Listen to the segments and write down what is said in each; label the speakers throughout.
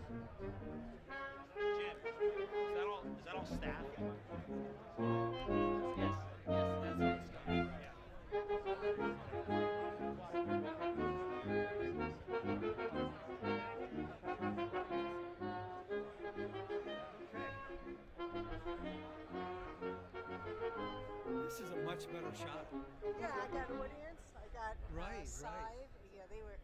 Speaker 1: Jim, is that all staff?
Speaker 2: Yes, yes, that's all stuff.
Speaker 1: Yeah. Okay.
Speaker 3: This is a much better shot.
Speaker 4: Yeah, I got audience. I got
Speaker 3: Right, right.
Speaker 4: side. Yeah, they were.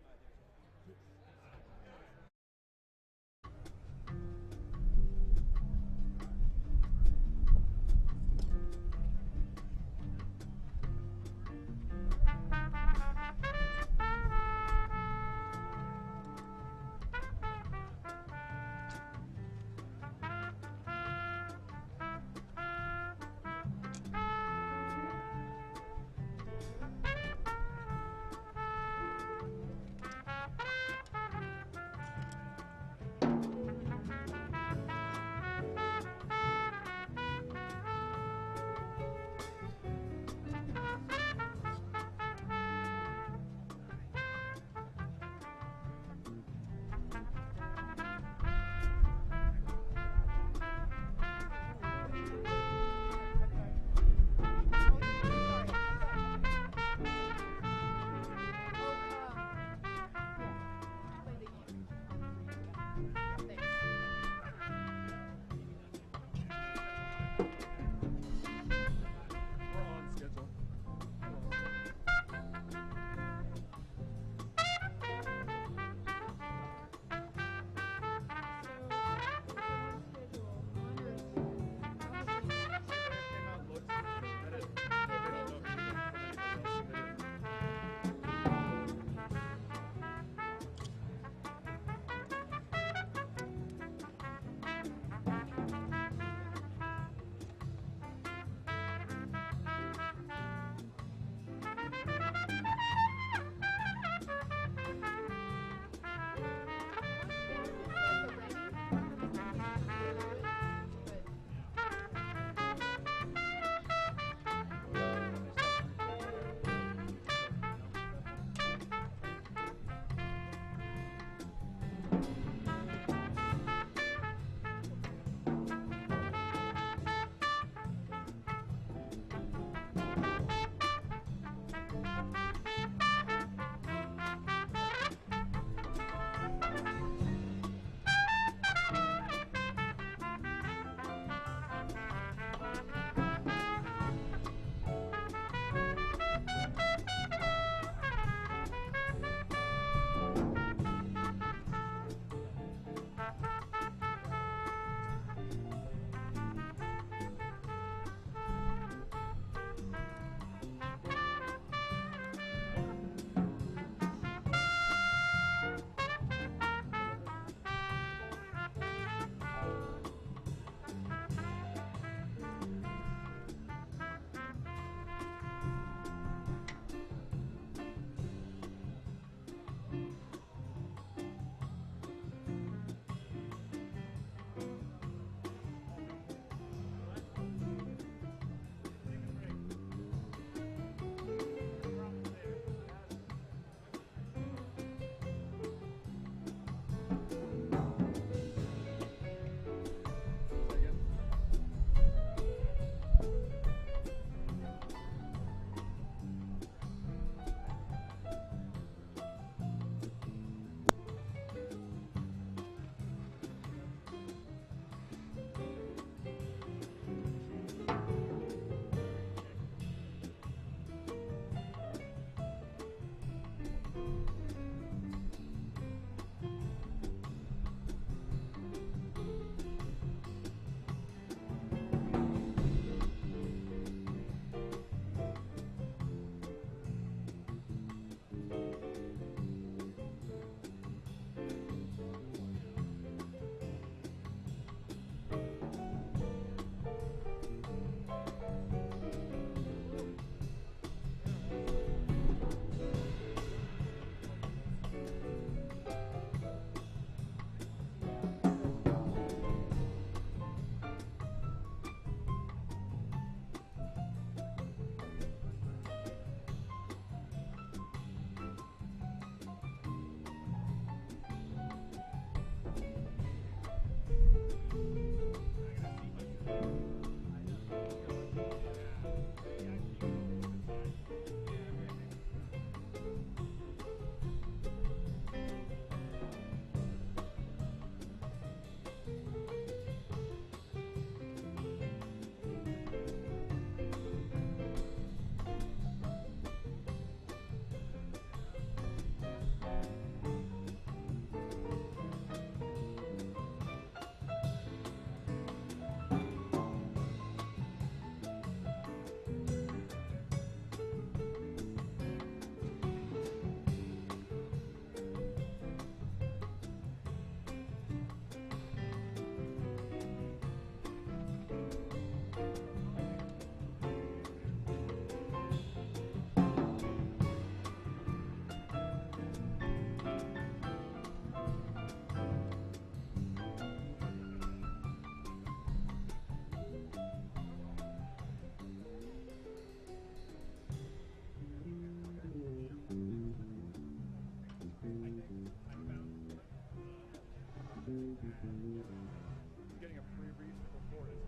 Speaker 5: Getting a pre-reasonable court is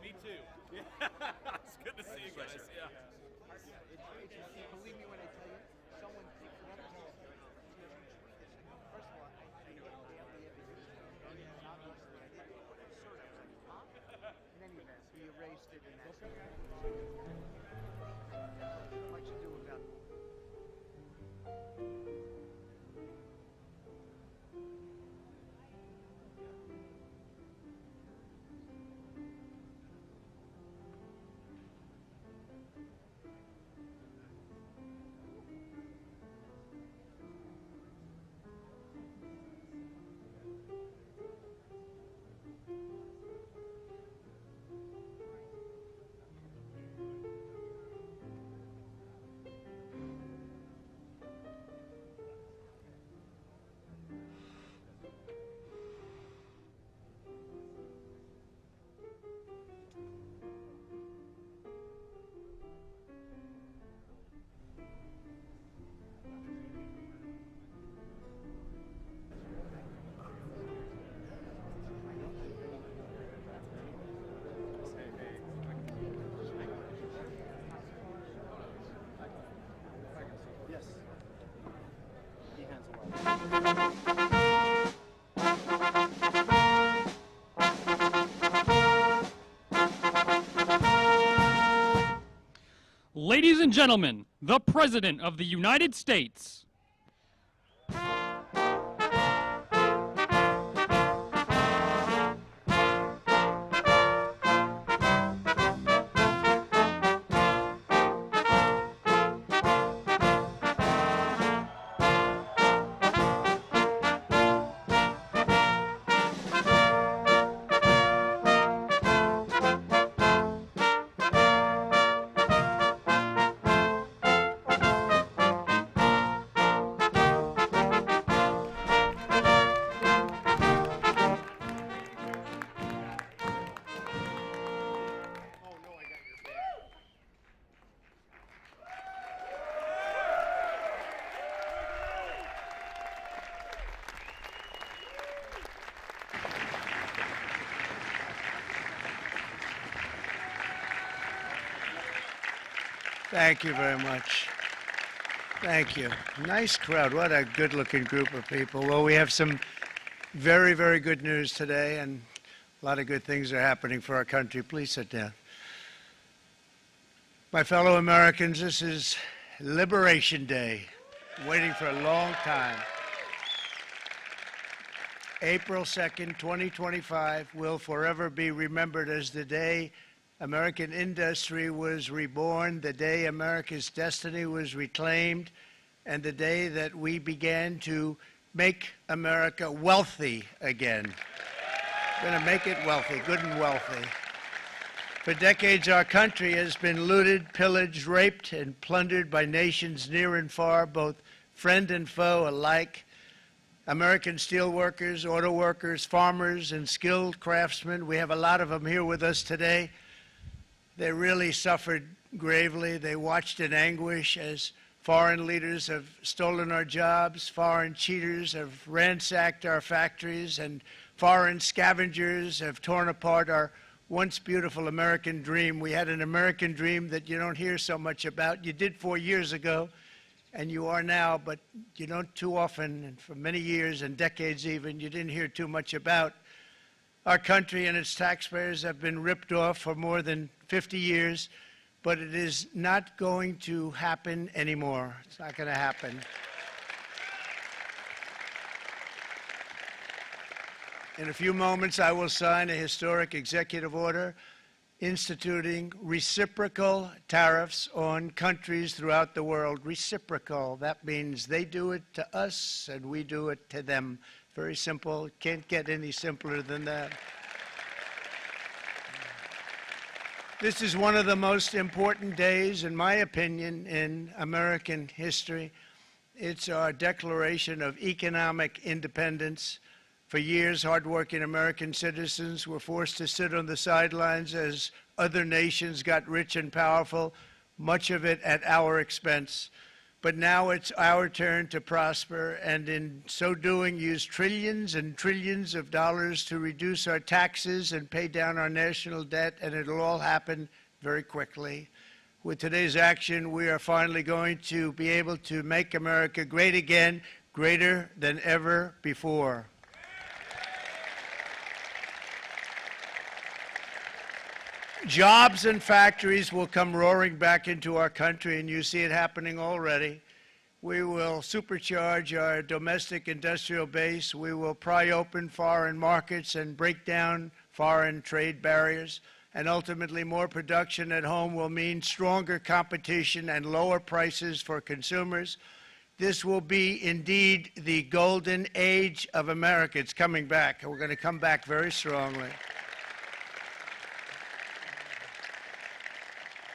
Speaker 1: Me too. Yeah. It's good to see you guys. Yeah.
Speaker 6: Believe me when I tell you, someone picked it up. First of all, I barely ever used it. And obviously I didn't know what I saw. I was like, huh? In any event, we erased it and that's it. What you do about it?
Speaker 7: Ladies and gentlemen, the President of the United States.
Speaker 6: Thank you very much. Thank you. Nice crowd. What a good-looking group of people. Well, we have some very, very good news today, and a lot of good things are happening for our country. Please sit down. My fellow Americans, this is Liberation Day. Waiting for a long time. April 2nd, 2025 will forever be remembered as the day American industry was reborn, the day America's destiny was reclaimed, and the day that we began to make America wealthy again. We're going to make it wealthy, good and wealthy. For decades, our country has been looted, pillaged, raped, and plundered by nations near and far, both friend and foe alike. American steel workers, auto workers, farmers, and skilled craftsmen, we have a lot of them here with us today. They really suffered gravely. They watched in anguish as foreign leaders have stolen our jobs, foreign cheaters have ransacked our factories, and foreign scavengers have torn apart our once beautiful American dream. We had an American dream that you don't hear so much about. You did 4 years ago, and you are now, but you don't too often, and for many years and decades even, you didn't hear too much about. Our country and its taxpayers have been ripped off for more than 50 years, but it is not going to happen anymore. It's not going to happen. In a few moments, I will sign a historic executive order instituting reciprocal tariffs on countries throughout the world. Reciprocal, that means they do it to us and we do it to them. Very simple. Can't get any simpler than that. This is one of the most important days, in my opinion, in American history. It's our declaration of economic independence. For years, hardworking American citizens were forced to sit on the sidelines as other nations got rich and powerful, much of it at our expense. But now it's our turn to prosper, and in so doing, use trillions and trillions of dollars to reduce our taxes and pay down our national debt, and it'll all happen very quickly. With today's action, we are finally going to be able to make America great again, greater than ever before. Jobs and factories will come roaring back into our country, and you see it happening already. We will supercharge our domestic industrial base. We will pry open foreign markets and break down foreign trade barriers. And ultimately, more production at home will mean stronger competition and lower prices for consumers. This will be indeed the golden age of America. It's coming back, and we're going to come back very strongly.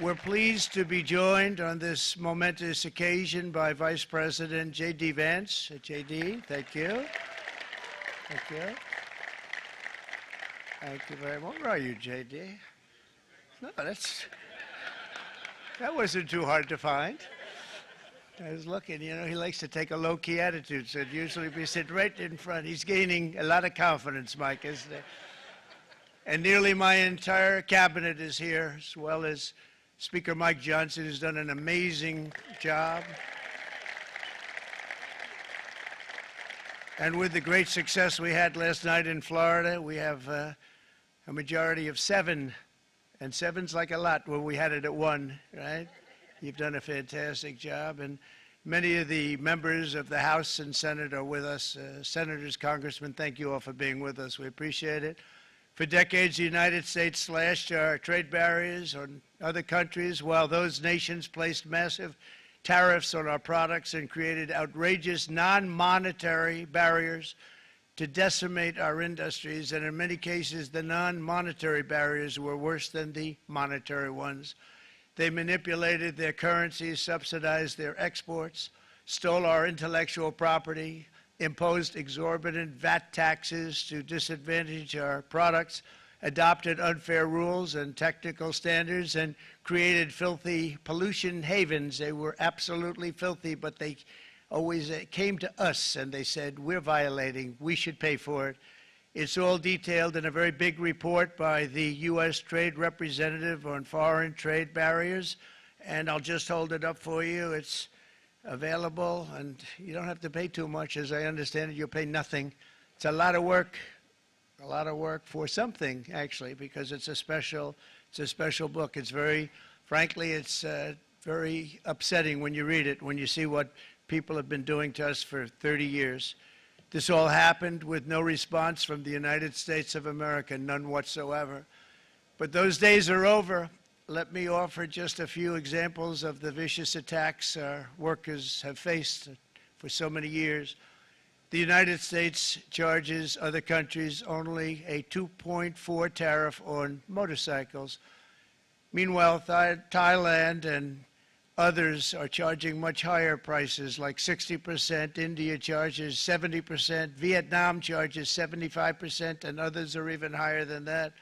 Speaker 6: We're pleased to be joined on this momentous occasion by Vice President J.D. Vance. J.D., thank you. Thank you. Thank you very much. Where are you, J.D.? No, that wasn't too hard to find. I was looking, you know, he likes to take a low-key attitude, so it'd usually be sitting right in front. He's gaining a lot of confidence, Mike, isn't he? And nearly my entire cabinet is here, as well as Speaker Mike Johnson, who's done an amazing job. And with the great success we had last night in Florida, we have a majority of 7. And 7's like a lot when we had it at 1, right? You've done a fantastic job, and many of the members of the House and Senate are with us. Senators, congressmen, thank you all for being with us. We appreciate it. For decades, the United States slashed our trade barriers on other countries, while those nations placed massive tariffs on our products and created outrageous non-monetary barriers to decimate our industries. And in many cases, the non-monetary barriers were worse than the monetary ones. They manipulated their currencies, subsidized their exports, stole our intellectual property, imposed exorbitant VAT taxes to disadvantage our products, adopted unfair rules and technical standards, and created filthy pollution havens. They were absolutely filthy, but they always came to us and they said, we're violating, we should pay for it. It's all detailed in a very big report by the U.S. Trade Representative on Foreign Trade Barriers, and I'll just hold it up for you. It's available, and you don't have to pay too much. As I understand it, you'll pay nothing. It's a lot of work for something, actually, because it's a special book. It's very, frankly, it's very upsetting when you read it, when you see what people have been doing to us for 30 years. This all happened with no response from the United States of America, none whatsoever. But those days are over. Let me offer just a few examples of the vicious attacks our workers have faced for so many years. The United States charges other countries only a 2.4 tariff on motorcycles. Meanwhile, Thailand and others are charging much higher prices, like 60%. India charges 70%. Vietnam charges 75%, and others are even higher than that.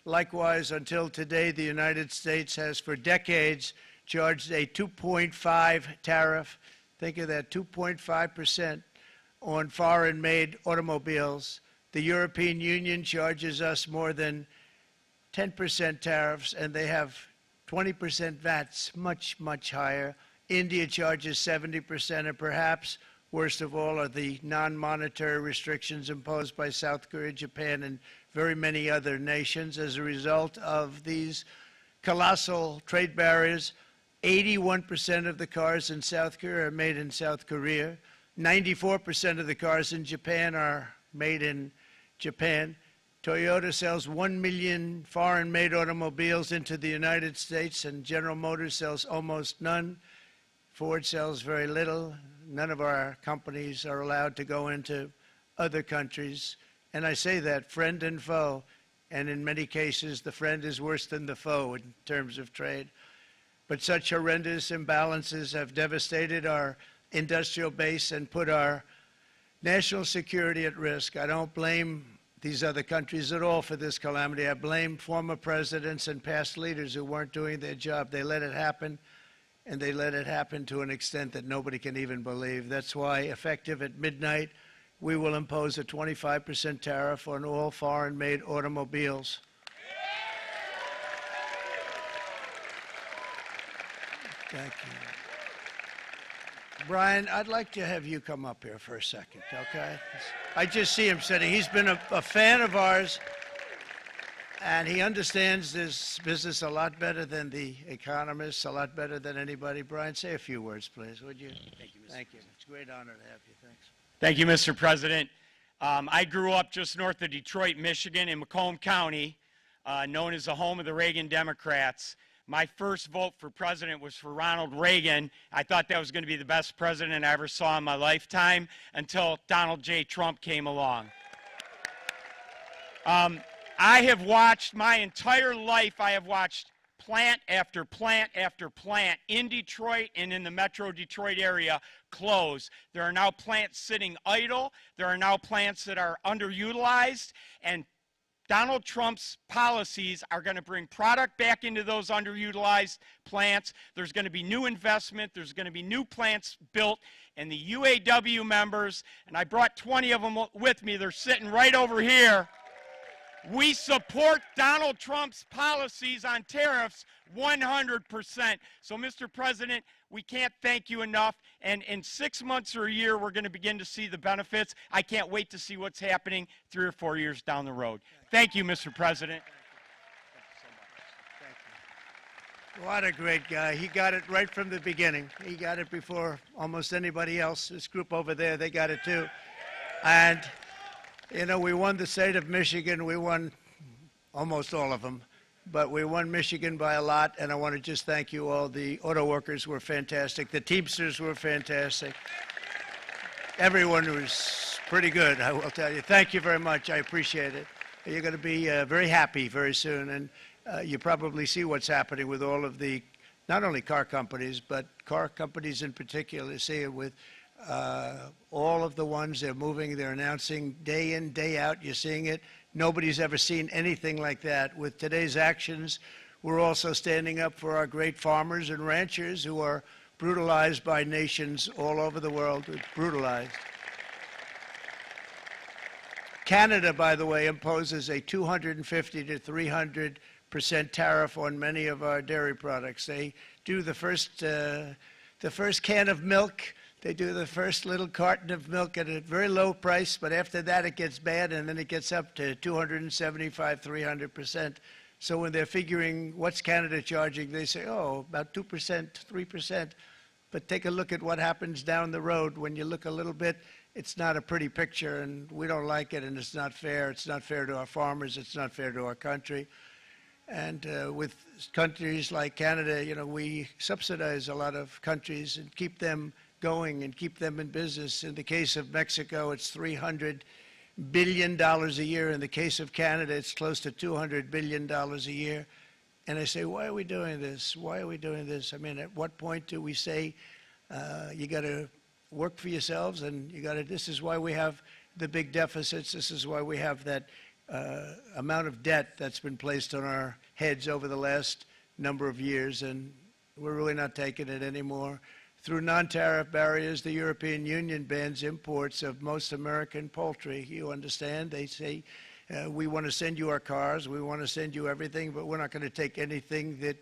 Speaker 6: Likewise, until today, the United States has for decades charged a 2.5 tariff. Think of that, 2.5% on foreign-made automobiles. The European Union charges us more than 10% tariffs, and they have 20% VATs, much, much higher. India charges 70%, and perhaps worst of all are the non-monetary restrictions imposed by South Korea, Japan, and very many other nations. As a result of these colossal trade barriers, 81% of the cars in South Korea are made in South Korea. 94% of the cars in Japan are made in Japan. Toyota sells 1 million foreign-made automobiles into the United States, and General Motors sells almost none. Ford sells very little. None of our companies are allowed to go into other countries. And I say that, friend and foe, and in many cases, the friend is worse than the foe in terms of trade. But such horrendous imbalances have devastated our industrial base and put our national security at risk. I don't blame these other countries at all for this calamity. I blame former presidents and past leaders who weren't doing their job. They let it happen, and they let it happen to an extent that nobody can even believe. That's why, effective at midnight, we will impose a 25% tariff on all foreign-made automobiles. Thank you. Brian, I'd like to have you come up here for a second, okay? I just see him sitting. He's been a fan of ours, and he understands this business a lot better than the economists, a lot better than anybody. Brian, say a few words, please, would you?
Speaker 2: Thank you, Mr.
Speaker 6: Thank you. It's a great honor to have you. Thanks.
Speaker 8: Thank you, Mr. President. I grew up just north of Detroit, Michigan, in Macomb County, known as the home of the Reagan Democrats. My first vote for president was for Ronald Reagan. I thought that was going to be the best president I ever saw in my lifetime until Donald J. Trump came along. I have watched my entire life, I have watched plant after plant after plant in Detroit and in the metro Detroit area close. There are now plants sitting idle. There are now plants that are underutilized, and Donald Trump's policies are going to bring product back into those underutilized plants. There's going to be new investment. There's going to be new plants built. And the UAW members, and I brought 20 of them with me, they're sitting right over here. We support Donald Trump's policies on tariffs 100%. So, Mr. President, we can't thank you enough. And in 6 months or a year, we're going to begin to see the benefits. I can't wait to see what's happening 3 or 4 years down the road. Thank you, Mr. President.
Speaker 6: Thank you so much. Thank you. What a great guy. He got it right from the beginning. He got it before almost anybody else. This group over there, they got it too. And, you know, we won the state of Michigan. We won almost all of them. But we won Michigan by a lot, and I want to just thank you all. The auto workers were fantastic. The Teamsters were fantastic. Everyone was pretty good, I will tell you. Thank you very much. I appreciate it. You're going to be very happy very soon, and you probably see what's happening with all of the, not only car companies, but car companies in particular. You see it with all of the ones they're moving, they're announcing day in, day out. You're seeing it. Nobody's ever seen anything like that. With today's actions, we're also standing up for our great farmers and ranchers who are brutalized by nations all over the world. Brutalized. Canada, by the way, imposes a 250 to 300% tariff on many of our dairy products. They do the first can of milk. They do the first little carton of milk at a very low price, but after that it gets bad, and then it gets up to 275, 300%. So when they're figuring what's Canada charging, they say, oh, about 2%, 3%. But take a look at what happens down the road. When you look a little bit, it's not a pretty picture, and we don't like it, and it's not fair. It's not fair to our farmers. It's not fair to our country. And with countries like Canada, you know, we subsidize a lot of countries and keep them going and keep them in business. In the case of Mexico, it's $300 billion a year. In the case of Canada, it's close to $200 billion a year. And I say, why are we doing this? Why are we doing this? I mean, at what point do we say, you got to work for yourselves, and you got to, this is why we have the big deficits. This is why we have that amount of debt that's been placed on our heads over the last number of years, and we're really not taking it anymore. Through non-tariff barriers, the European Union bans imports of most American poultry. You understand? They say, we want to send you our cars, we want to send you everything, but we're not going to take anything that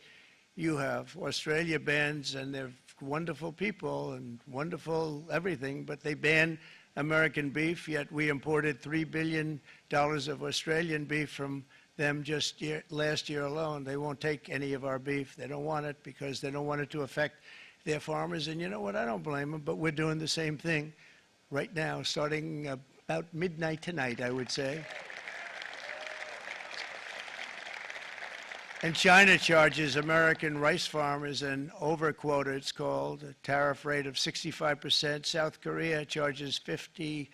Speaker 6: you have. Australia bans, and they're wonderful people and wonderful everything, but they ban American beef, yet we imported $3 billion of Australian beef from them just last year alone. They won't take any of our beef. They don't want it because they don't want it to affect their farmers. And you know what? I don't blame them, but we're doing the same thing right now, starting about midnight tonight, I would say. And China charges American rice farmers an overquota, it's called, a tariff rate of 65%. South Korea charges 50%.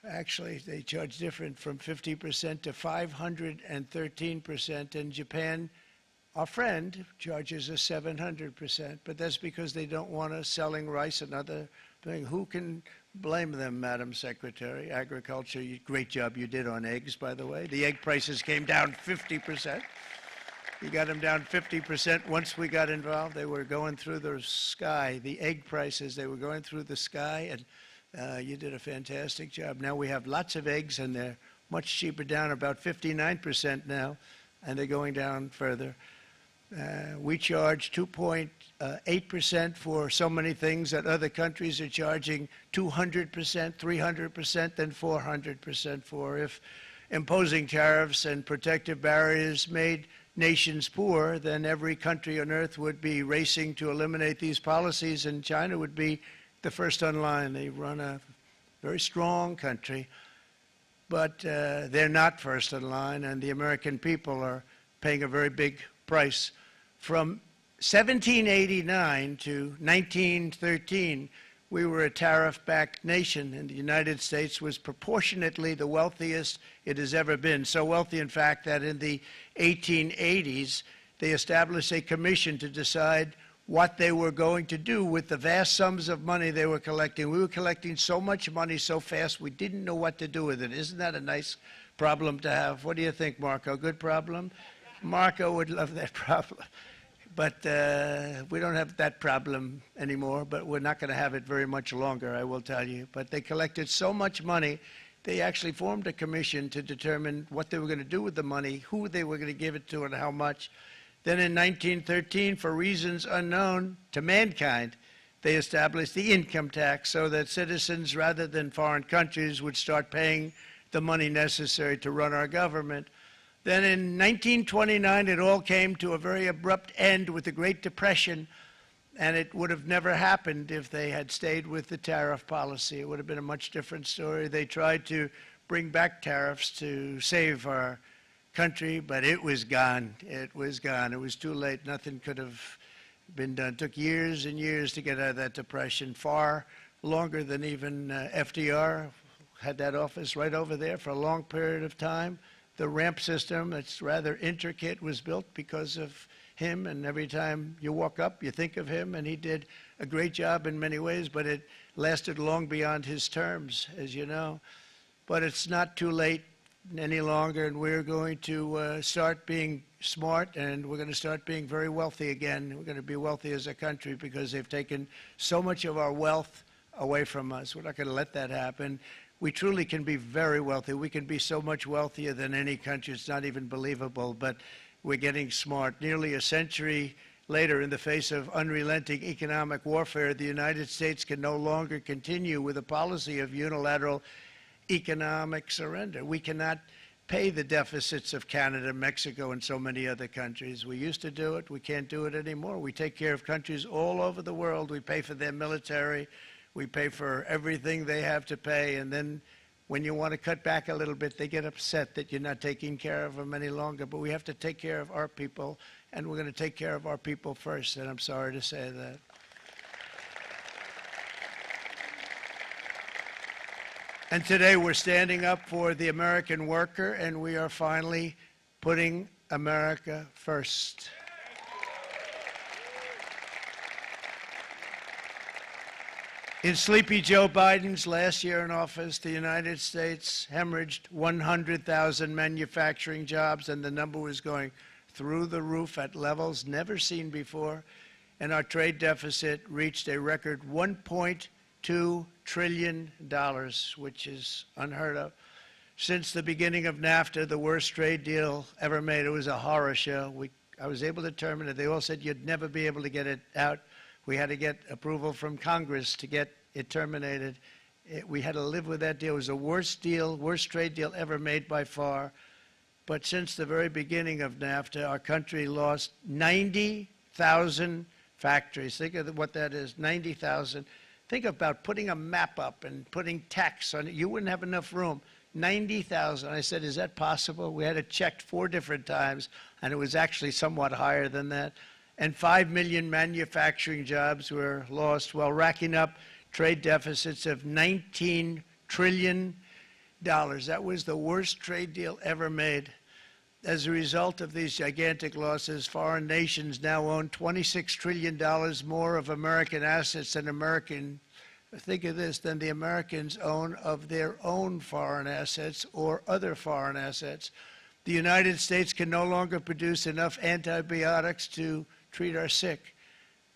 Speaker 6: Actually, they charge different, from 50% to 513%. And Japan, our friend, charges us 700%. But that's because they don't want us selling rice and other things. Who can blame them, Madam Secretary? Agriculture, great job you did on eggs, by the way. The egg prices came down 50%. You got them down 50%. Once we got involved, they were going through the sky. The egg prices, they were going through the sky, and you did a fantastic job. Now we have lots of eggs, and they're much cheaper, down about 59% now, and they're going down further. We charge 2.8% for so many things that other countries are charging 200%, 300%, and 400% for. If imposing tariffs and protective barriers made nations poor, then every country on earth would be racing to eliminate these policies, and China would be the first on line. They run a very strong country, but they're not first in line, and the American people are paying a very big price. From 1789 to 1913, we were a tariff-backed nation, and the United States was proportionately the wealthiest it has ever been. So wealthy, in fact, that in the 1880s, they established a commission to decide what they were going to do with the vast sums of money they were collecting. We were collecting so much money so fast, we didn't know what to do with it. Isn't that a nice problem to have? What do you think, Marco? Good problem? Marco would love that problem. But we don't have that problem anymore, but we're not going to have it very much longer, I will tell you. But they collected so much money, they actually formed a commission to determine what they were going to do with the money, who they were going to give it to, and how much. Then in 1913, for reasons unknown to mankind, they established the income tax so that citizens, rather than foreign countries, would start paying the money necessary to run our government. Then in 1929, it all came to a very abrupt end with the Great Depression, and it would have never happened if they had stayed with the tariff policy. It would have been a much different story. They tried to bring back tariffs to save our country, but it was gone. It was gone. It was too late. Nothing could have been done. It took years and years to get out of that depression, far longer than even FDR had that office right over there for a long period of time. The ramp system, it's rather intricate, was built because of him, and every time you walk up, you think of him, and he did a great job in many ways, but it lasted long beyond his terms, as you know. But it's not too late any longer, and we're going to start being smart, and we're going to start being very wealthy again. We're going to be wealthy as a country because they've taken so much of our wealth away from us. We're not going to let that happen. We truly can be very wealthy. We can be so much wealthier than any country. It's not even believable, but we're getting smart. Nearly a century later, in the face of unrelenting economic warfare, the United States can no longer continue with a policy of unilateral economic surrender. We cannot pay the deficits of Canada, Mexico, and so many other countries. We used to do it. We can't do it anymore. We take care of countries all over the world. We pay for their military. We pay for everything they have to pay, and then when you want to cut back a little bit, they get upset that you're not taking care of them any longer. But we have to take care of our people, and we're going to take care of our people first, and I'm sorry to say that. And today we're standing up for the American worker, and we are finally putting America first. In Sleepy Joe Biden's last year in office, the United States hemorrhaged 100,000 manufacturing jobs, and the number was going through the roof at levels never seen before. And our trade deficit reached a record $1.2 trillion, which is unheard of. Since the beginning of NAFTA, the worst trade deal ever made. It was a horror show. I was able to terminate it. They all said you'd never be able to get it out. We had to get approval from Congress to get it terminated. We had to live with that deal. It was the worst deal, worst trade deal ever made by far. But since the very beginning of NAFTA, our country lost 90,000 factories. Think of what that is, 90,000. Think about putting a map up and putting tax on it. You wouldn't have enough room. 90,000. I said, is that possible? We had it checked 4 different times, and it was actually somewhat higher than that. And 5 million manufacturing jobs were lost while racking up trade deficits of $19 trillion. That was the worst trade deal ever made. As a result of these gigantic losses, foreign nations now own $26 trillion more of American assets than think of this, than the Americans own of their own foreign assets or other foreign assets. The United States can no longer produce enough antibiotics to treat our sick.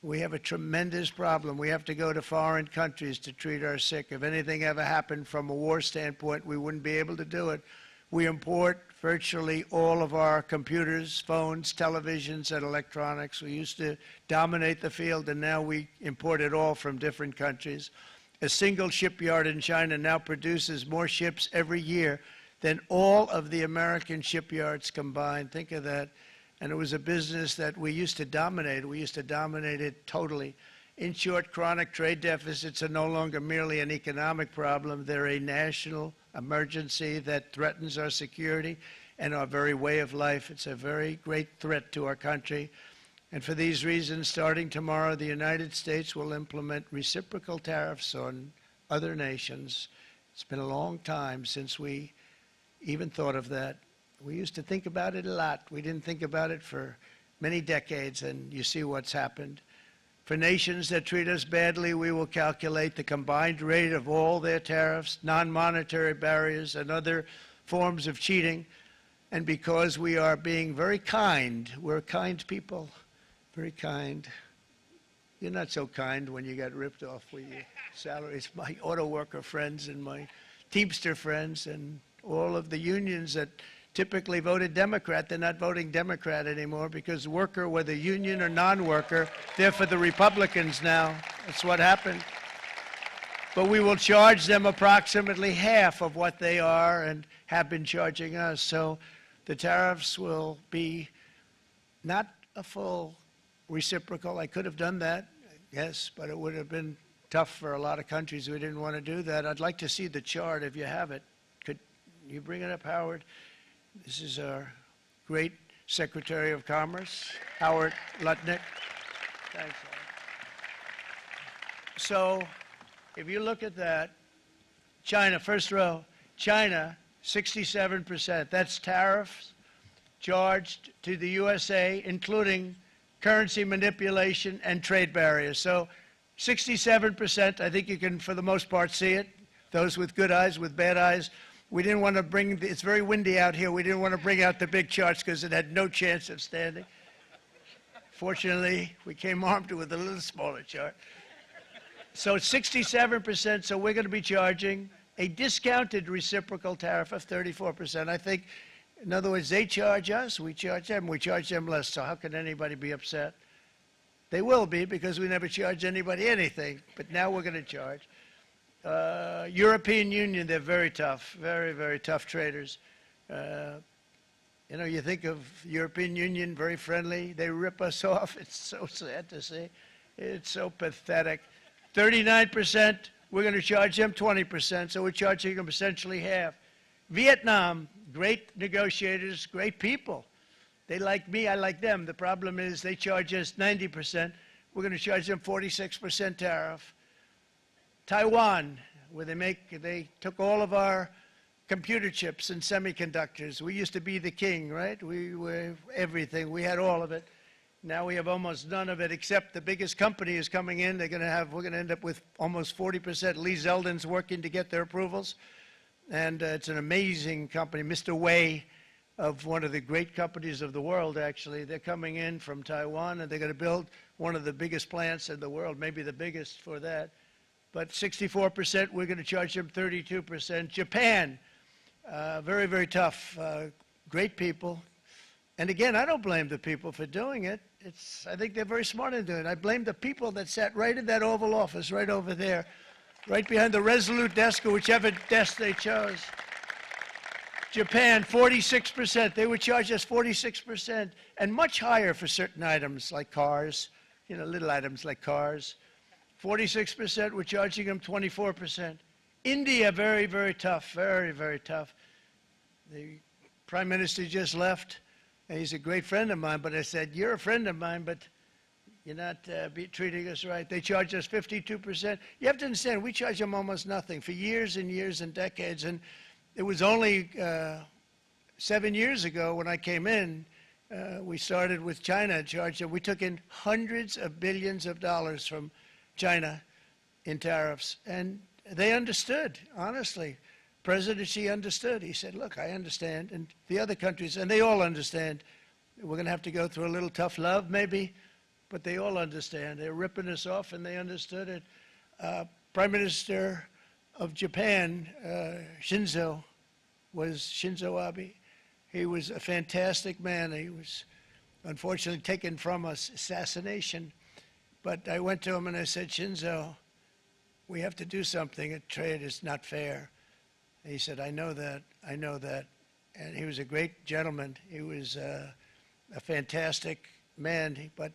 Speaker 6: We have a tremendous problem. We have to go to foreign countries to treat our sick. If anything ever happened from a war standpoint, we wouldn't be able to do it. We import virtually all of our computers, phones, televisions, and electronics. We used to dominate the field, and now we import it all from different countries. A single shipyard in China now produces more ships every year than all of the American shipyards combined. Think of that. And it was a business that we used to dominate. We used to dominate it totally. In short, chronic trade deficits are no longer merely an economic problem. They're a national emergency that threatens our security and our very way of life. It's a very great threat to our country. And for these reasons, starting tomorrow, the United States will implement reciprocal tariffs on other nations. It's been a long time since we even thought of that. We used to think about it a lot. We didn't think about it for many decades, and you see what's happened. For nations that treat us badly, we will calculate the combined rate of all their tariffs, non-monetary barriers, and other forms of cheating. And because we are being very kind, we're kind people, very kind. You're not so kind when you got ripped off with your salaries. My auto worker friends and my Teamster friends and all of the unions that typically voted Democrat, they're not voting Democrat anymore because worker, whether union or non-worker, they're for the Republicans now. That's what happened. But we will charge them approximately half of what they are and have been charging us. So The tariffs will be not a full reciprocal. I could have done that, yes, but it would have been tough for a lot of countries. We didn't want to do that. I'd like to see the chart if you have it. Could you bring it up, Howard? This is our great Secretary of Commerce, Howard Lutnick. Thanks, Howard. So if you look at that, China, first row, China, 67%. That's tariffs charged to the USA, including currency manipulation and trade barriers. So 67%, I think you can, for the most part, see it. Those with good eyes, with bad eyes. We didn't want to bring, it's very windy out here, we didn't want to bring out the big charts because it had no chance of standing. Fortunately, we came armed with a little smaller chart. So it's 67%, so we're going to be charging a discounted reciprocal tariff of 34%. I think, in other words, they charge us, we charge them less, so how can anybody be upset? They will be, because we never charge anybody anything, but now we're going to charge. European Union, they're very tough, very, very tough traders. You know, you think of European Union, very friendly, they rip us off. It's so sad to see. It's so pathetic. 39%, we're going to charge them 20%, so we're charging them essentially half. Vietnam, great negotiators, great people. They like me, I like them. The problem is they charge us 90%. We're going to charge them 46% tariff. Taiwan, where they took all of our computer chips and semiconductors. We used to be the king, right? We were everything. We had all of it. Now we have almost none of it, except the biggest company is coming in. We're going to end up with almost 40%. Lee Zeldin's working to get their approvals. And it's an amazing company. Mr. Wei, of one of the great companies of the world, actually, they're coming in from Taiwan, and they're going to build one of the biggest plants in the world, maybe the biggest for that. But 64%, we're going to charge them 32%. Japan, very, very tough, great people. And again, I don't blame the people for doing it. I think they're very smart in doing it. I blame the people that sat right in that Oval Office, right over there, right behind the Resolute desk or whichever desk they chose. Japan, 46%. They would charge us 46%, and much higher for certain items like cars, you know, little items like cars. 46%, we're charging them 24%. India, very, very tough, very, very tough. The Prime Minister just left. And he's a great friend of mine, but I said, you're a friend of mine, but you're not treating us right. They charge us 52%. You have to understand, we charge them almost nothing for years and years and decades. And it was only 7 years ago when I came in, we started with China and charged them. We took in hundreds of billions of dollars from China in tariffs. And they understood, honestly. President Xi understood. He said, look, I understand. And the other countries, and they all understand. We're going to have to go through a little tough love, maybe, but they all understand. They're ripping us off, and they understood it. Prime Minister of Japan, Shinzo Abe. He was a fantastic man. He was unfortunately taken from us, assassination. But I went to him and I said, Shinzo, we have to do something. Trade is not fair. He said, I know that, I know that. And he was a great gentleman. He was a fantastic man, but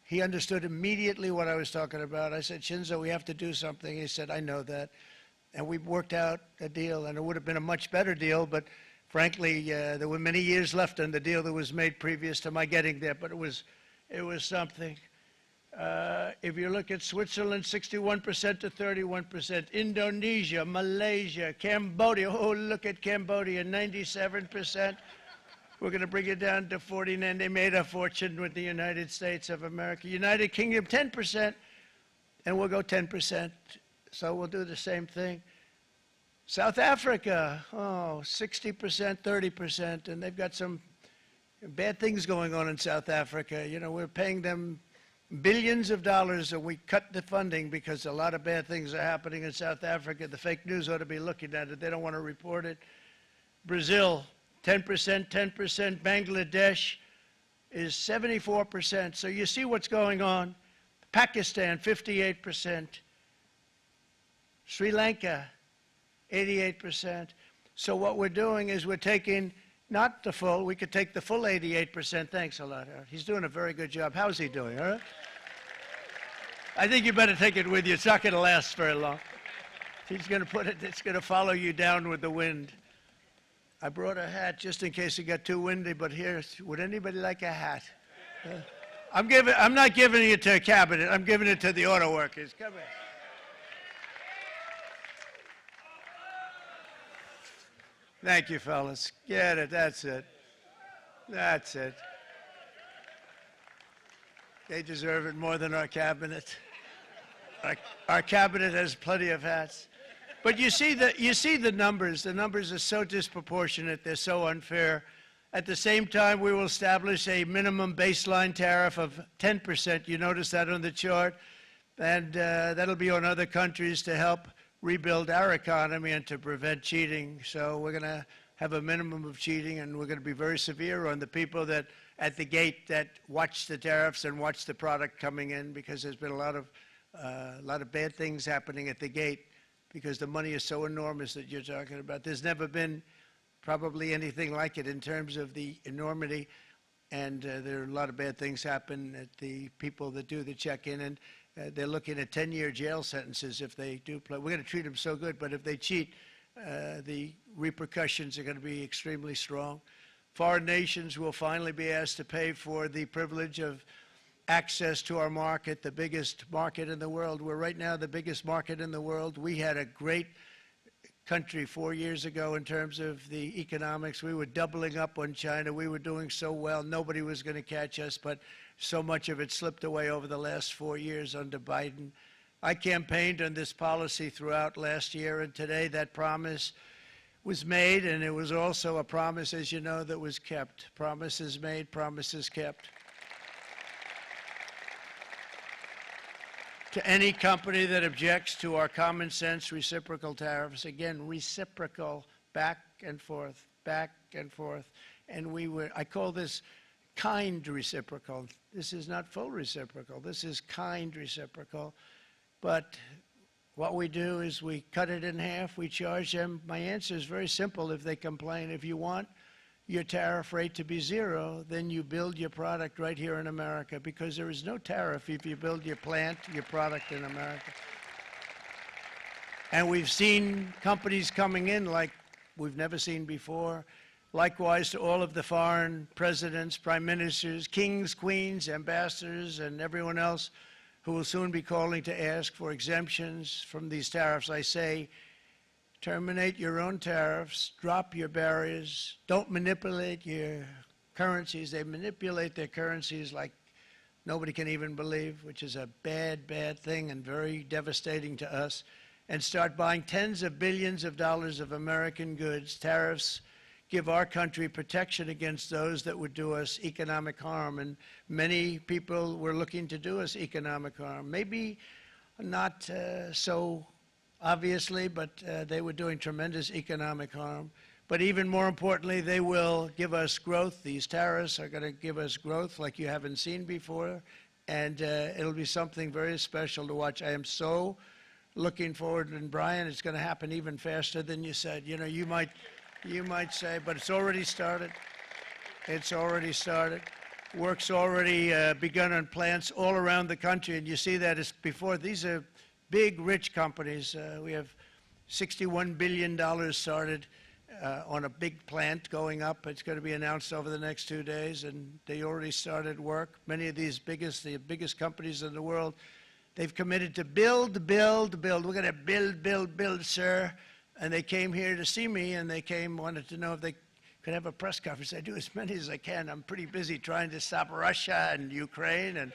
Speaker 6: he understood immediately what I was talking about. I said, Shinzo, we have to do something. He said, I know that. And we worked out a deal, and it would have been a much better deal, but frankly, there were many years left on the deal that was made previous to my getting there, but it was something. If you look at Switzerland, 61% to 31%. Indonesia, Malaysia, Cambodia. Oh, look at Cambodia, 97%. We're going to bring it down to 49. They made a fortune with the United States of America. United Kingdom, 10%, and we'll go 10%. So we'll do the same thing. South Africa, 60%, 30%, and they've got some bad things going on in South Africa. You know, we're paying them billions of dollars, and we cut the funding because a lot of bad things are happening in South Africa. The fake news ought to be looking at it. They don't want to report it. Brazil, 10%, 10%. Bangladesh is 74%. So you see what's going on. Pakistan, 58%. Sri Lanka, 88%. So what we're doing is we're taking Not the full. We could take the full 88%. Thanks a lot, Harold. He's doing a very good job. How's he doing, all right? I think you better take it with you. It's not going to last very long. He's going to put it, it's going to follow you down with the wind. I brought a hat just in case it got too windy, but here, would anybody like a hat? I'm not giving it to a cabinet. I'm giving it to the auto workers. Come here. Thank you, fellas. Get it. That's it. That's it. They deserve it more than our cabinet. Our cabinet has plenty of hats. But you see the numbers. The numbers are so disproportionate. They're so unfair. At the same time, we will establish a minimum baseline tariff of 10%. You notice that on the chart? And that'll be on other countries to help rebuild our economy and to prevent cheating. So we're going to have a minimum of cheating, and we're going to be very severe on the people that at the gate that watch the tariffs and watch the product coming in, because there's been a lot of bad things happening at the gate because the money is so enormous that you're talking about. There's never been probably anything like it in terms of the enormity, and there are a lot of bad things happen at the people that do the check-in, and they're looking at 10-year jail sentences if they do play. We're going to treat them so good, but if they cheat, the repercussions are going to be extremely strong. Foreign nations will finally be asked to pay for the privilege of access to our market, the biggest market in the world. We're right now the biggest market in the world. We had a great country 4 years ago in terms of the economics. We were doubling up on China. We were doing so well. Nobody was going to catch us, but so much of it slipped away over the last 4 years under Biden. I campaigned on this policy throughout last year, and today that promise was made, and it was also a promise, as you know, that was kept. Promises made, promises kept. To any company that objects to our common sense reciprocal tariffs, again, reciprocal, back and forth, back and forth. And I call this kind reciprocal. This is not full reciprocal. This is kind reciprocal. But what we do is we cut it in half. We charge them. My answer is very simple if they complain. If you want your tariff rate to be zero, then you build your product right here in America, because there is no tariff if you build your plant, your product in America. And we've seen companies coming in like we've never seen before. Likewise to all of the foreign presidents, prime ministers, kings, queens, ambassadors, and everyone else who will soon be calling to ask for exemptions from these tariffs. I say, terminate your own tariffs, drop your barriers, don't manipulate your currencies. They manipulate their currencies like nobody can even believe, which is a bad, bad thing and very devastating to us. And start buying tens of billions of dollars of American goods. Tariffs give our country protection against those that would do us economic harm. And many people were looking to do us economic harm. Maybe not so obviously, but they were doing tremendous economic harm. But even more importantly, they will give us growth. These tariffs are going to give us growth like you haven't seen before, and it'll be something very special to watch. I am so looking forward, and Brian, it's going to happen even faster than you said. You know, you might say, but it's already started. It's already started. Work's already begun on plants all around the country, and you see that as before. These are big, rich companies. We have $61 billion started on a big plant going up. It's going to be announced over the next 2 days, and they already started work. Many of these the biggest companies in the world, they've committed to build, build, build. We're going to build, build, build, sir. And they came here to see me, and they wanted to know if they could have a press conference. I do as many as I can. I'm pretty busy trying to stop Russia and Ukraine and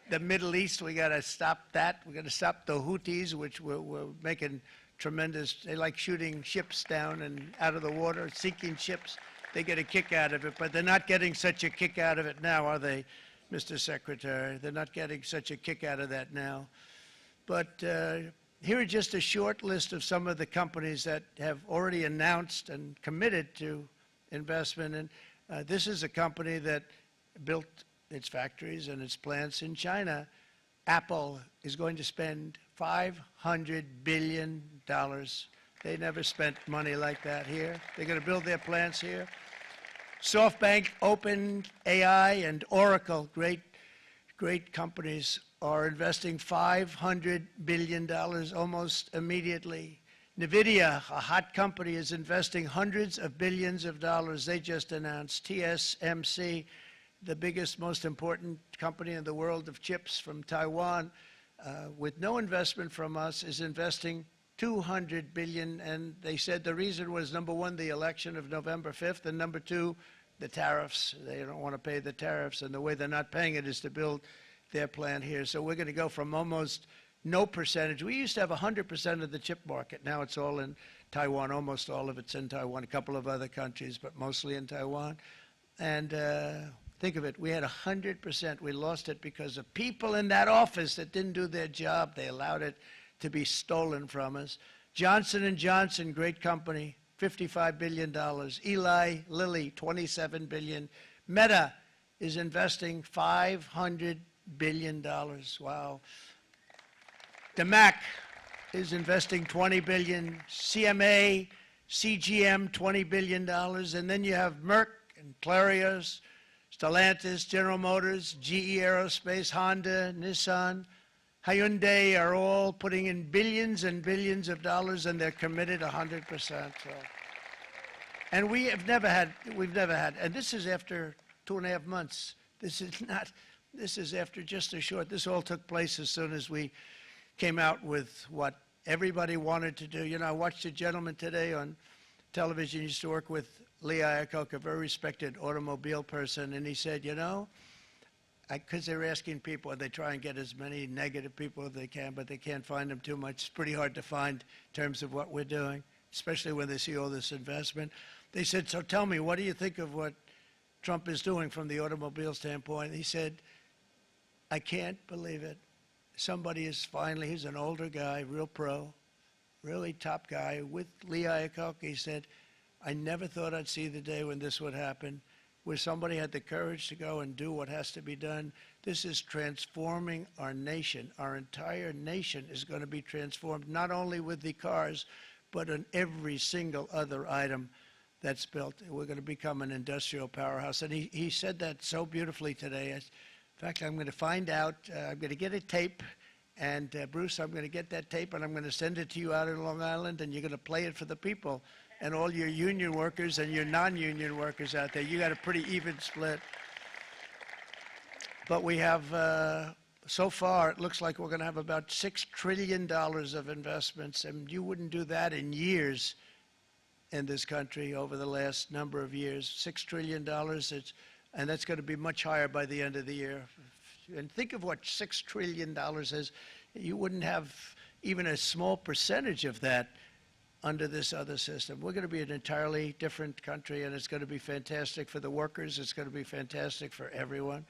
Speaker 6: the Middle East. We got to stop that. We got to stop the Houthis, which we're making tremendous. They like shooting ships down and out of the water, sinking ships. They get a kick out of it, but they're not getting such a kick out of it now, are they, Mr. Secretary? They're not getting such a kick out of that now. But here are just a short list of some of the companies that have already announced and committed to investment. And this is a company that built its factories and its plants in China. Apple is going to spend $500 billion. They never spent money like that here. They're going to build their plants here. SoftBank, OpenAI, and Oracle, great companies, are investing $500 billion almost immediately. NVIDIA, a hot company, is investing hundreds of billions of dollars. They just announced. TSMC, the biggest, most important company in the world of chips from Taiwan, with no investment from us, is investing $200 billion. And they said the reason was, number one, the election of November 5th, and number two, the tariffs. They don't want to pay the tariffs, and the way they're not paying it is to build their plant here. So we're going to go from almost no percentage. We used to have 100% of the chip market. Now it's all in Taiwan. Almost all of it's in Taiwan. A couple of other countries, but mostly in Taiwan. And think of it. We had 100%. We lost it because of people in that office that didn't do their job. They allowed it to be stolen from us. Johnson & Johnson, great company, $55 billion. Eli Lilly, $27 billion. Meta is investing $500 billion. Wow. DeMac is investing $20 billion. CMA, CGM, $20 billion. And then you have Merck and Clarios, Stellantis, General Motors, GE Aerospace, Honda, Nissan, Hyundai are all putting in billions and billions of dollars, and they're committed 100%. So. And we've never had, and this is after 2.5 months. This is after just a short, this all took place as soon as we came out with what everybody wanted to do. You know, I watched a gentleman today on television, used to work with Lee Iacocca, a very respected automobile person, and he said, you know, because they're asking people, and they try and get as many negative people as they can, but they can't find them too much. It's pretty hard to find in terms of what we're doing, especially when they see all this investment. They said, so tell me, what do you think of what Trump is doing from the automobile standpoint? He said, I can't believe it. Somebody is finally, he's an older guy, real pro, really top guy, with Lee Iacocca. He said, I never thought I'd see the day when this would happen, where somebody had the courage to go and do what has to be done. This is transforming our nation. Our entire nation is going to be transformed, not only with the cars, but on every single other item that's built. We're going to become an industrial powerhouse. And he said that so beautifully today. In fact, I'm going to find out, I'm going to get a tape, and Bruce, I'm going to get that tape, and I'm going to send it to you out in Long Island, and you're going to play it for the people and all your union workers and your non-union workers out there. You got a pretty even split. But we have, so far, it looks like we're going to have about $6 trillion of investments, and you wouldn't do that in years in this country over the last number of years. $6 trillion, and that's going to be much higher by the end of the year. And think of what $6 trillion is. You wouldn't have even a small percentage of that under this other system. We're going to be an entirely different country, and it's going to be fantastic for the workers. It's going to be fantastic for everyone.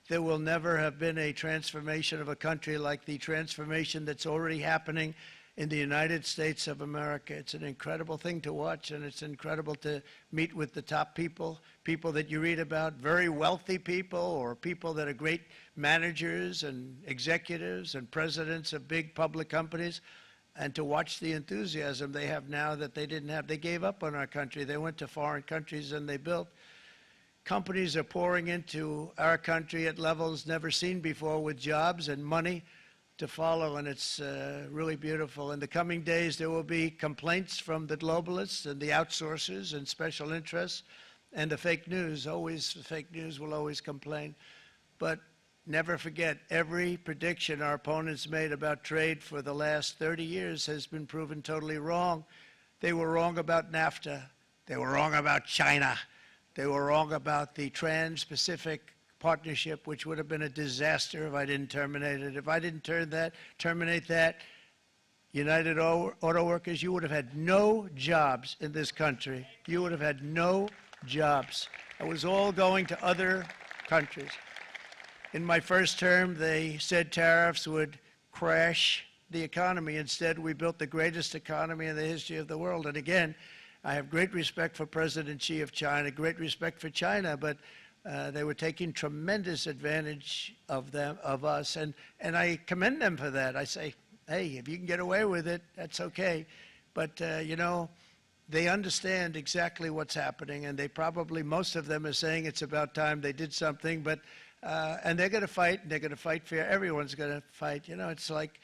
Speaker 6: There will never have been a transformation of a country like the transformation that's already happening in the United States of America. It's an incredible thing to watch, and it's incredible to meet with the top people, people that you read about, very wealthy people, or people that are great managers and executives and presidents of big public companies, and to watch the enthusiasm they have now that they didn't have. They gave up on our country. They went to foreign countries and they built. Companies are pouring into our country at levels never seen before, with jobs and money to follow, and it's really beautiful. In the coming days, there will be complaints from the globalists and the outsourcers and special interests and the fake news. Always, the fake news will always complain. But never forget, every prediction our opponents made about trade for the last 30 years has been proven totally wrong. They were wrong about NAFTA. They were wrong about China. They were wrong about the Trans-Pacific Partnership, which would have been a disaster if I didn't terminate it. If I didn't terminate that, United Auto Workers, you would have had no jobs in this country. You would have had no jobs. It was all going to other countries. In my first term, they said tariffs would crash the economy. Instead, we built the greatest economy in the history of the world. And again, I have great respect for President Xi of China, great respect for China, but they were taking tremendous advantage of us, and I commend them for that. I say, hey, if you can get away with it, that's okay. But, you know, they understand exactly what's happening, and they probably, most of them are saying it's about time they did something, but, and they're going to fight, and they're going to fight fair. Everyone's going to fight. You know, it's like,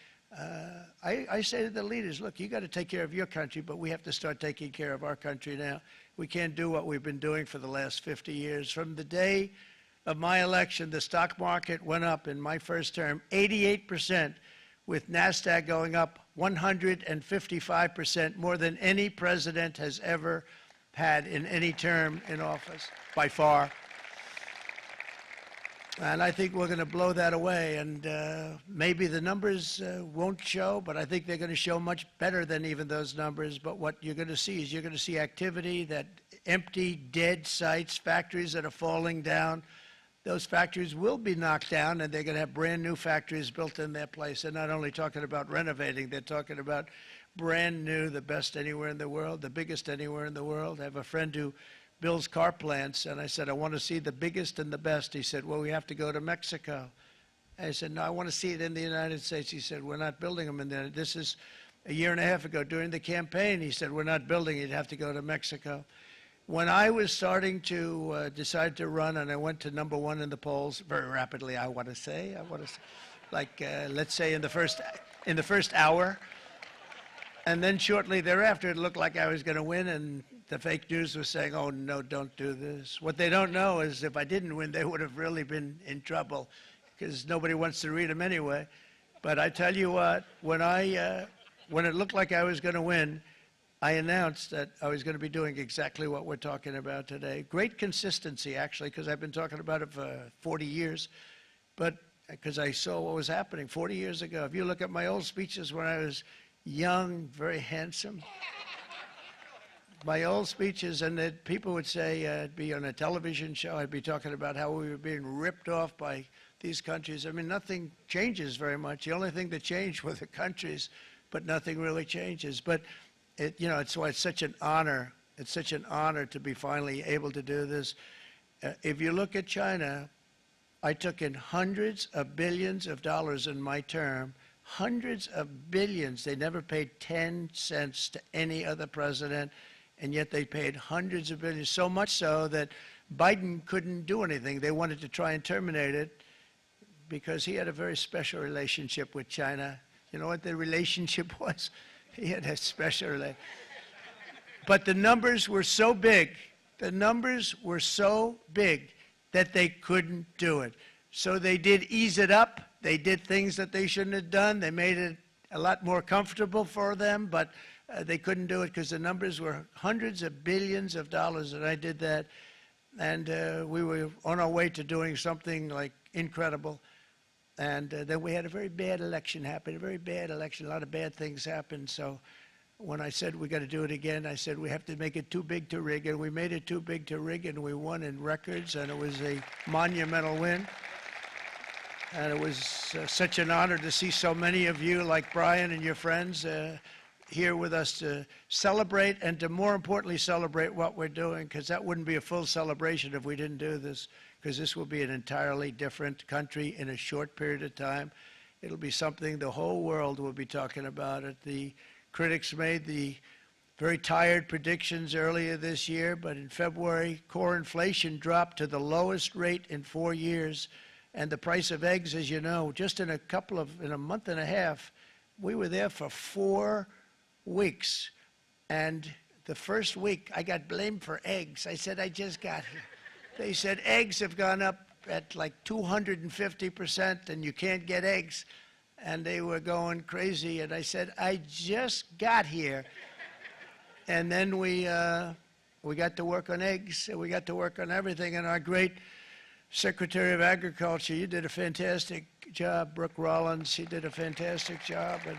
Speaker 6: I say to the leaders, look, you got to take care of your country, but we have to start taking care of our country now. We can't do what we've been doing for the last 50 years. From the day of my election, the stock market went up in my first term 88%, with NASDAQ going up 155%, more than any president has ever had in any term in office, by far. And I think we're going to blow that away. And maybe the numbers won't show, but I think they're going to show much better than even those numbers. But what you're going to see is you're going to see activity, that empty, dead sites, factories that are falling down. Those factories will be knocked down, and they're going to have brand new factories built in their place. They're not only talking about renovating, they're talking about brand new, the best anywhere in the world, the biggest anywhere in the world. I have a friend who builds car plants, and I said, I want to see the biggest and the best. He said, well, we have to go to Mexico. I said, no, I want to see it in the United States. He said, we're not building them in there. This is a year and a half ago during the campaign. He said, we're not building it. You'd have to go to Mexico. When I was starting to decide to run, and I went to #1 in the polls very rapidly, I want to say, like let's say in the first hour, and then shortly thereafter, it looked like I was going to win, and the fake news was saying, "Oh no, don't do this." What they don't know is if I didn't win, they would have really been in trouble, because nobody wants to read them anyway. But I tell you what, when it looked like I was going to win, I announced that I was going to be doing exactly what we're talking about today. Great consistency, actually, because I've been talking about it for 40 years, but because I saw what was happening 40 years ago. If you look at my old speeches when I was young, very handsome, my old speeches, and that people would say I'd be on a television show, I'd be talking about how we were being ripped off by these countries. I mean, nothing changes very much. The only thing that changed were the countries, but nothing really changes. But it's why it's such an honor. It's such an honor to be finally able to do this. If you look at China, I took in hundreds of billions of dollars in my term, hundreds of billions. They never paid 10 cents to any other president, and yet they paid hundreds of billions, so much so that Biden couldn't do anything. They wanted to try and terminate it because he had a very special relationship with China. You know what the relationship was? He had a special relationship. But the numbers were so big, that they couldn't do it. So they did ease it up. They did things that they shouldn't have done. They made it a lot more comfortable for them, but they couldn't do it because the numbers were hundreds of billions of dollars, and I did that. And we were on our way to doing something like incredible. And then we had a very bad election happen, a very bad election. A lot of bad things happened. So when I said we got to do it again, I said we have to make it too big to rig. And we made it too big to rig, and we won in records, and it was a monumental win. And it was such an honor to see so many of you, like Brian and your friends, here with us to celebrate, and to more importantly celebrate what we're doing, because that wouldn't be a full celebration if we didn't do this, because this will be an entirely different country in a short period of time. It'll be something the whole world will be talking about it. The critics made the very tired predictions earlier this year, but in February, core inflation dropped to the lowest rate in 4 years, and the price of eggs, as you know, just in a month and a half, we were there for 4 weeks, and the first week I got blamed for eggs. I said, I just got here. They said eggs have gone up at like 250%, and you can't get eggs, and they were going crazy. And I said, I just got here. And then we got to work on eggs, and we got to work on everything. And our great Secretary of Agriculture, you did a fantastic job, Brooke Rollins. She did a fantastic job. And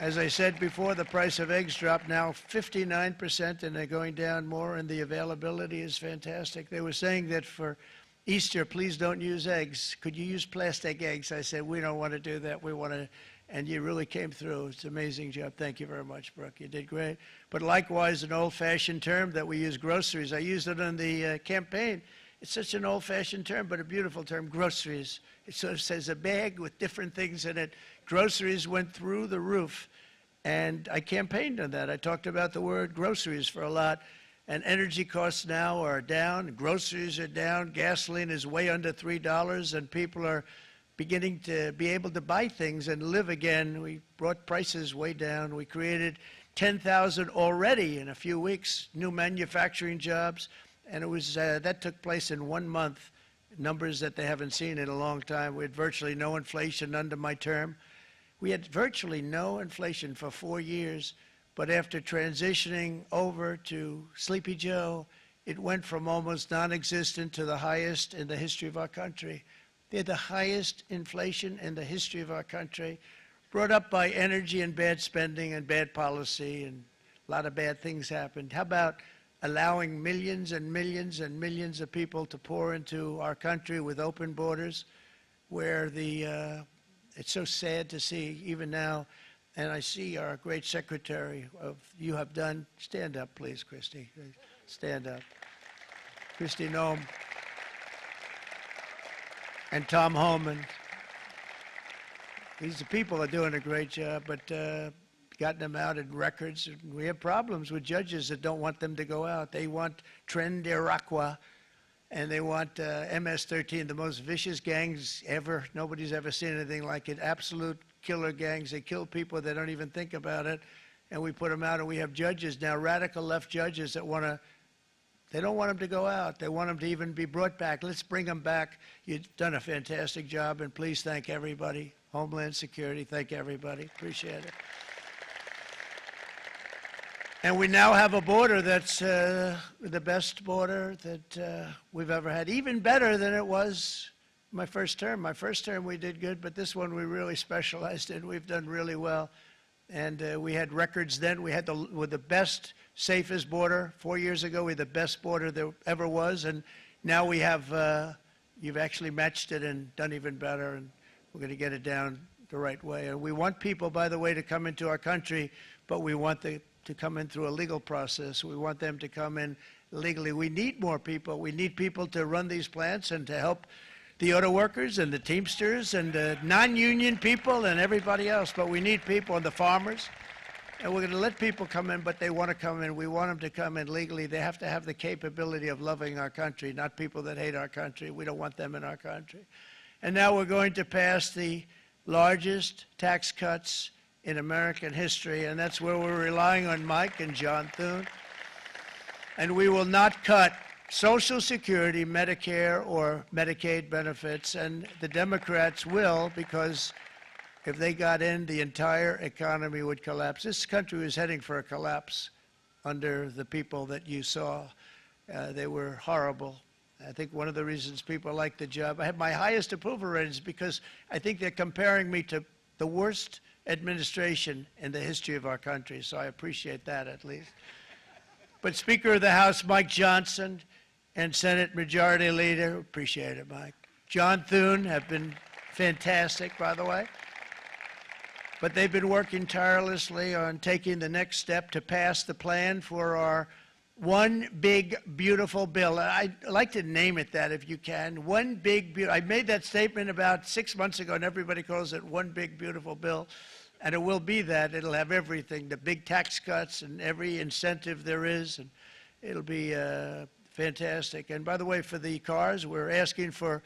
Speaker 6: as I said before, the price of eggs dropped now 59%, and they're going down more, and the availability is fantastic. They were saying that for Easter, please don't use eggs. Could you use plastic eggs? I said, we don't want to do that. We want to, and you really came through. It's an amazing job. Thank you very much, Brooke. You did great. But likewise, an old-fashioned term that we use, groceries. I used it in the campaign. It's such an old-fashioned term, but a beautiful term, groceries. It sort of says a bag with different things in it. Groceries went through the roof. And I campaigned on that. I talked about the word groceries for a lot. And energy costs now are down, groceries are down, gasoline is way under $3, and people are beginning to be able to buy things and live again. We brought prices way down. We created 10,000 already in a few weeks, new manufacturing jobs, and it was that took place in 1 month, numbers that they haven't seen in a long time. We had virtually no inflation under my term. We had virtually no inflation for 4 years. But after transitioning over to Sleepy Joe, it went from almost non-existent to the highest in the history of our country. They had the highest inflation in the history of our country, brought up by energy and bad spending and bad policy, and a lot of bad things happened. How about allowing millions and millions and millions of people to pour into our country with open borders, where it's so sad to see even now. And I see our great secretary you have done. Stand up, please, Christy. Stand up. Christy Noem. And Tom Homan. These people are doing a great job, but gotten them out in records. We have problems with judges that don't want them to go out. They want Tren de Aragua, and they want MS-13, the most vicious gangs ever. Nobody's ever seen anything like it. Absolute killer gangs. They kill people. They don't even think about it. And we put them out, and we have judges now, radical left judges that they don't want them to go out. They want them to even be brought back. Let's bring them back. You've done a fantastic job, and please thank everybody. Homeland Security, thank everybody. Appreciate it. And we now have a border that's the best border that we've ever had, even better than it was my first term. My first term we did good, but this one we really specialized in. We've done really well. And we had records then. We had the best, safest border. 4 years ago, we had the best border there ever was. And now we have, you've actually matched it and done even better. And we're going to get it down the right way. And we want people, by the way, to come into our country, but we want to come in through a legal process. We want them to come in legally. We need more people. We need people to run these plants and to help the auto workers and the Teamsters and the non-union people and everybody else. But we need people and the farmers. And we're going to let people come in, but they want to come in. We want them to come in legally. They have to have the capability of loving our country, not people that hate our country. We don't want them in our country. And now we're going to pass the largest tax cuts in American history, and that's where we're relying on Mike and John Thune. And we will not cut Social Security, Medicare, or Medicaid benefits, and the Democrats will, because if they got in, the entire economy would collapse. This country was heading for a collapse under the people that you saw. They were horrible. I think one of the reasons people like the job, I have my highest approval ratings because I think they're comparing me to the worst administration in the history of our country, so I appreciate that at least. But Speaker of the House Mike Johnson and Senate Majority Leader, appreciate it, Mike. John Thune have been fantastic, by the way. But they've been working tirelessly on taking the next step to pass the plan for our one big, beautiful bill. I'd like to name it that if you can. One big, I made that statement about 6 months ago, and everybody calls it one big, beautiful bill. And it will be that. It'll have everything, the big tax cuts and every incentive there is. And it'll be fantastic. And by the way, for the cars, we're asking for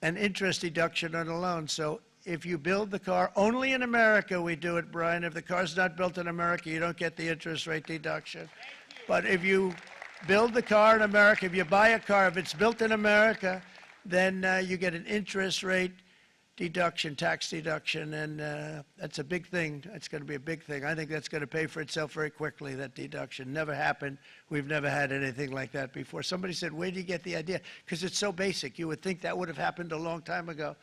Speaker 6: an interest deduction on a loan. So if you build the car, only in America we do it, Brian. If the car's not built in America, you don't get the interest rate deduction. But if you build the car in America, if you buy a car, if it's built in America, then you get an interest rate deduction, tax deduction, and that's a big thing. It's going to be a big thing. I think that's going to pay for itself very quickly, that deduction. Never happened. We've never had anything like that before. Somebody said, where do you get the idea? Because it's so basic. You would think that would have happened a long time ago.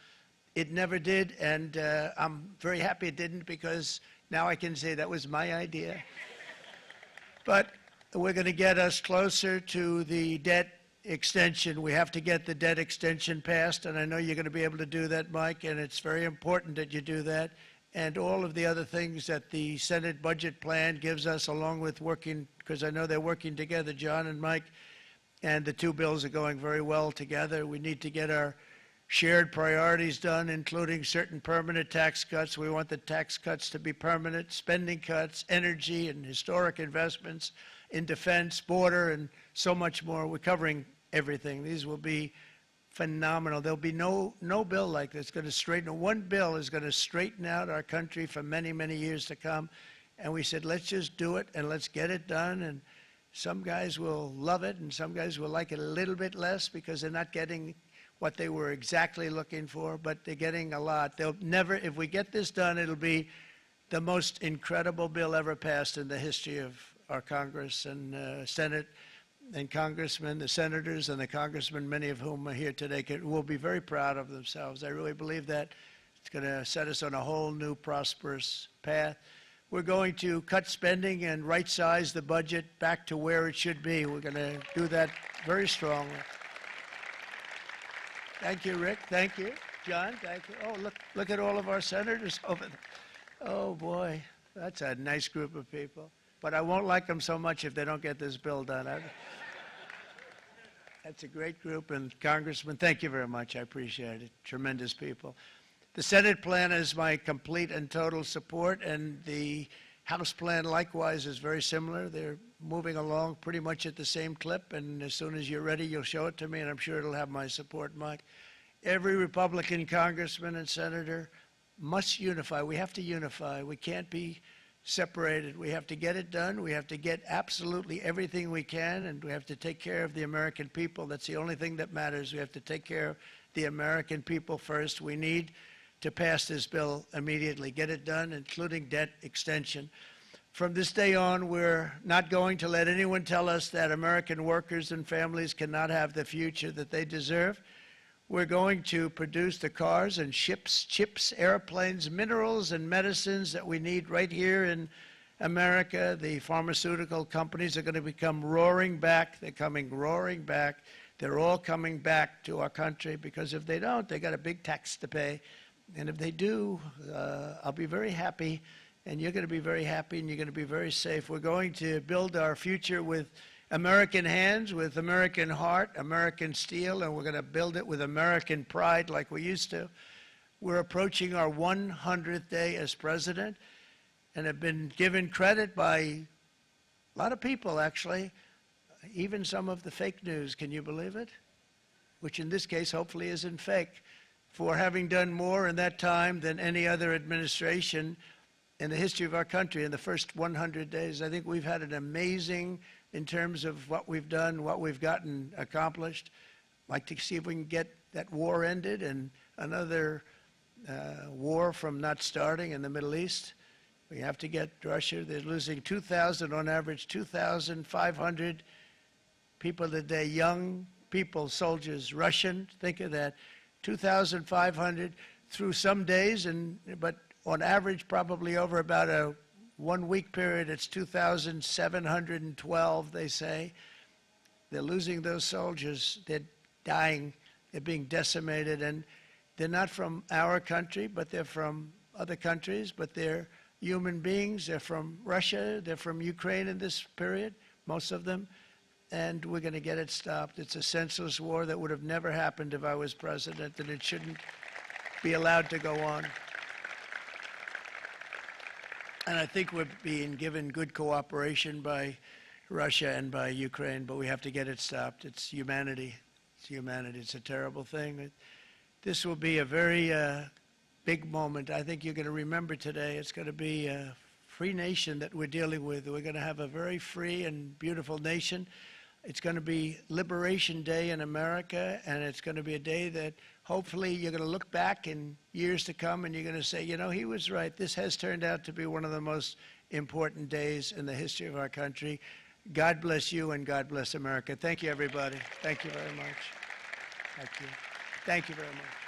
Speaker 6: It never did, and I'm very happy it didn't, because now I can say that was my idea. But we're going to get us closer to the debt extension. We have to get the debt extension passed, and I know you're going to be able to do that, Mike, and it's very important that you do that. And all of the other things that the Senate budget plan gives us, along with working, because I know they're working together, John and Mike, and the two bills are going very well together. We need to get our shared priorities done, including certain permanent tax cuts. We want the tax cuts to be permanent, spending cuts, energy and historic investments in defense, border, and so much more. We're covering everything. These will be phenomenal. There'll be no bill like this going to straighten. One bill is going to straighten out our country for many, many years to come. And we said, let's just do it and let's get it done. And some guys will love it and some guys will like it a little bit less because they're not getting what they were exactly looking for, but they're getting a lot. They'll never, if we get this done, it'll be the most incredible bill ever passed in the history of our Congress and Senate and congressmen, the senators and the congressmen, many of whom are here today, will be very proud of themselves. I really believe that it's going to set us on a whole new prosperous path. We're going to cut spending and right-size the budget back to where it should be. We're going to do that very strongly. Thank you, Rick. Thank you. John, thank you. Oh, look at all of our senators over there. Oh, boy, that's a nice group of people. But I won't like them so much if they don't get this bill done. That's a great group, and Congressman, thank you very much. I appreciate it. Tremendous people. The Senate plan is my complete and total support, and the House plan likewise is very similar. They're moving along pretty much at the same clip, and as soon as you're ready, you'll show it to me, and I'm sure it'll have my support, Mike. Every Republican congressman and senator must unify. We have to unify. We can't be separated. We have to get it done. We have to get absolutely everything we can, and we have to take care of the American people. That's the only thing that matters. We have to take care of the American people first. We need to pass this bill immediately, get it done, including debt extension. From this day on, we're not going to let anyone tell us that American workers and families cannot have the future that they deserve. We're going to produce the cars and ships, chips, airplanes, minerals, and medicines that we need right here in America. The pharmaceutical companies are going to become roaring back. They're coming roaring back. They're all coming back to our country because if they don't, they got a big tax to pay. And if they do, I'll be very happy, and you're going to be very happy, and you're going to be very safe. We're going to build our future with American hands, with American heart, American steel, and we're going to build it with American pride like we used to. We're approaching our 100th day as president and have been given credit by a lot of people, actually, even some of the fake news. Can you believe it? Which in this case hopefully isn't fake, for having done more in that time than any other administration in the history of our country in the first 100 days. I think we've had an amazing, in terms of what we've done, what we've gotten accomplished. I'd like to see if we can get that war ended and another war from not starting in the Middle East. We have to get Russia. They're losing 2,000 on average, 2,500 people a day, young people, soldiers, Russian, think of that. 2,500 through some days, but on average, probably over about a 1 week period, it's 2,712, they say. They're losing those soldiers. They're dying. They're being decimated. And they're not from our country, but they're from other countries, but they're human beings. They're from Russia. They're from Ukraine in this period, most of them. And we're going to get it stopped. It's a senseless war that would have never happened if I was president, and it shouldn't be allowed to go on. And I think we're being given good cooperation by Russia and by Ukraine, but we have to get it stopped. It's humanity. It's humanity. It's a terrible thing. This will be a very big moment. I think you're going to remember today. It's going to be a free nation that we're dealing with. We're going to have a very free and beautiful nation. It's going to be Liberation Day in America, and it's going to be a day that hopefully you're going to look back in years to come and you're going to say, you know, he was right. This has turned out to be one of the most important days in the history of our country. God bless you and God bless America. Thank you, everybody. Thank you very much. Thank you. Thank you very much.